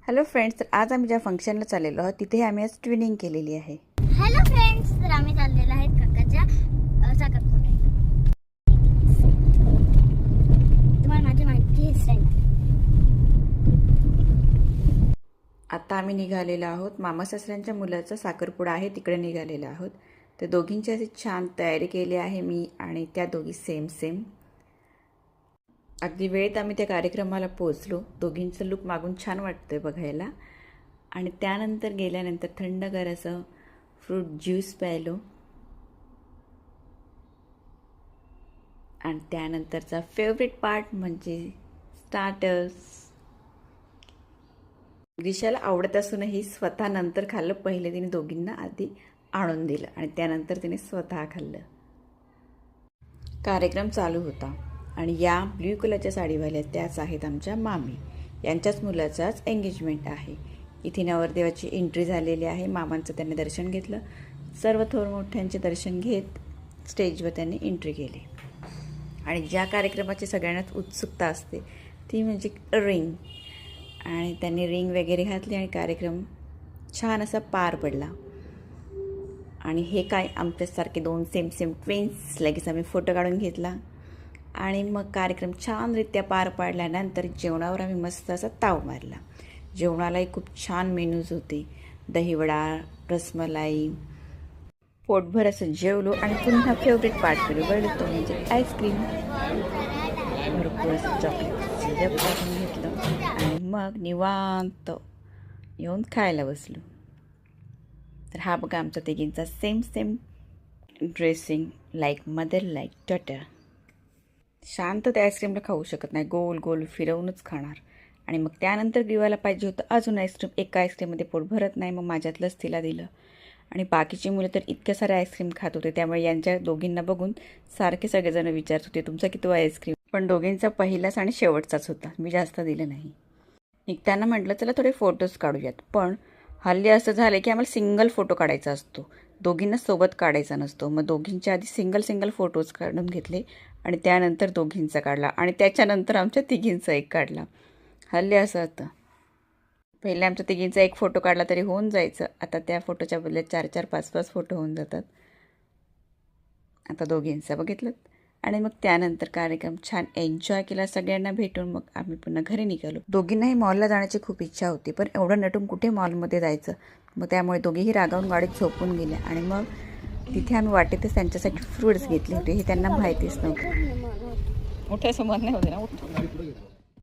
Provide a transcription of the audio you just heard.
Hello friends, तर आज आम्ही ज्या फंक्शनला चाललेलो आहोत तिथे आम्ही आज ट्विनिंग केलेली आहे. हॅलो फ्रेंड्स, तर आम्ही चाललेलो आहेत काकाच्या साखरपुड्यात. तुम्हाला माझी माहिती हेअरस्टाईल. आता आम्ही निघालेलो आहोत. मामा सासऱ्यांच्या मुलाचा साखरपुडा आहे, तिकडे निघालेलो आहोत. तर दोघींची अशी छान तयारी केली आहे मी आणि त्या दोघी सेम. अगदी वेळेत आम्ही त्या कार्यक्रमाला पोहोचलो. दोघींचं लुक मागून छान वाटतंय बघायला. आणि त्यानंतर गेल्यानंतर थंडगार असं फ्रूट ज्यूस प्यायलो. आणि त्यानंतरचा फेवरेट पार्ट म्हणजे स्टार्टर्स. दिशाला आवडत असूनही स्वतः नंतर खाल्लं. पहिले तिने दोघींना आधी आणून दिलं आणि त्यानंतर तिने स्वतः खाल्लं. कार्यक्रम चालू होता आणि या ब्ल्यू कलरच्या साडीवाल्या त्याच आहेत आमच्या मामी. यांच्याच मुलाचाच एंगेजमेंट आहे. इथे नवरदेवाची एंट्री झालेली आहे. मामांचं त्यांनी दर्शन घेतलं. सर्व थोर मोठ्यांचे दर्शन घेत स्टेजवर त्यांनी एंट्री केली. आणि ज्या कार्यक्रमाची सगळ्यांनाच उत्सुकता असते ती म्हणजे रिंग. आणि त्यांनी रिंग वगैरे घातली आणि कार्यक्रम छान असा पार पडला. आणि हे काय आमच्यासारखे दोन सेम ट्विन्स लगेच आम्ही फोटो काढून घेतला. आणि मग कार्यक्रम छानरित्या पार पाडल्यानंतर जेवणावर आम्ही मस्त असा ताव मारला. जेवणालाही खूप छान मेनूज होते. दहीवडा, रसमलाई, पोटभर असं जेवलो. आणि पुन्हा फेवरेट पार्ट केलो बरं तो म्हणजे आईस्क्रीम. भरपूर असं चॉकलेट सिरप टाकून घेतलं आणि मग निवांत येऊन खायला बसलो. तर हा बघा आमचा तिघींचा same dressing, like mother like daughter. शांत त्या आईस्क्रीमला खाऊ शकत नाही, गोल फिरवूनच खाणार. आणि मग त्यानंतर दिवायला पाहिजे होतं अजून आईस्क्रीम. एका आईस्क्रीममध्ये पोट भरत नाही, मग माझ्यातलंच तिला दिलं. आणि बाकीची मुलं तर इतक्या सारे आईस्क्रीम खात होते, त्यामुळे यांच्या दोघींना बघून सारखे सगळेजण विचारत होते तुमचा किती आईस्क्रीम. पण दोघींचा पहिलाच आणि शेवटचाच होता, मी जास्त दिलं नाही. निघताना म्हटलं चला थोडे फोटोज काढूयात. पण हल्ली असं झालं की आम्हाला सिंगल फोटो काढायचा असतो, दोघींना सोबत काढायचा नसतो. मग दोघींच्या आधी सिंगल फोटोज काढून घेतले आणि त्यानंतर दोघींचा काढला आणि त्याच्यानंतर आमच्या तिघींचा एक काढला. हल्ली असं होतं, पहिले आमच्या तिघींचा एक फोटो काढला तरी होऊन जायचं. आता त्या फोटोच्या बदल्यात 4 5 फोटो होऊन जातात. आता दोघींचा बघितलं. आणि मग त्यानंतर कार्यक्रम छान एन्जॉय केला. सगळ्यांना भेटून मग आम्ही पुन्हा घरी निघालो. दोघींनाही मॉलला जाण्याची खूप इच्छा होती, पण एवढं नटून कुठे मॉलमध्ये जायचं. मग त्यामुळे दोघीही रागावून गाडीत झोपून गेल्या. आणि मग तिथे आम्ही वाटेतच त्यांच्यासाठी फ्रूट्स घेतले होते, हे त्यांना माहितीच नव्हतं. मोठ्या समोर नाही होते ना.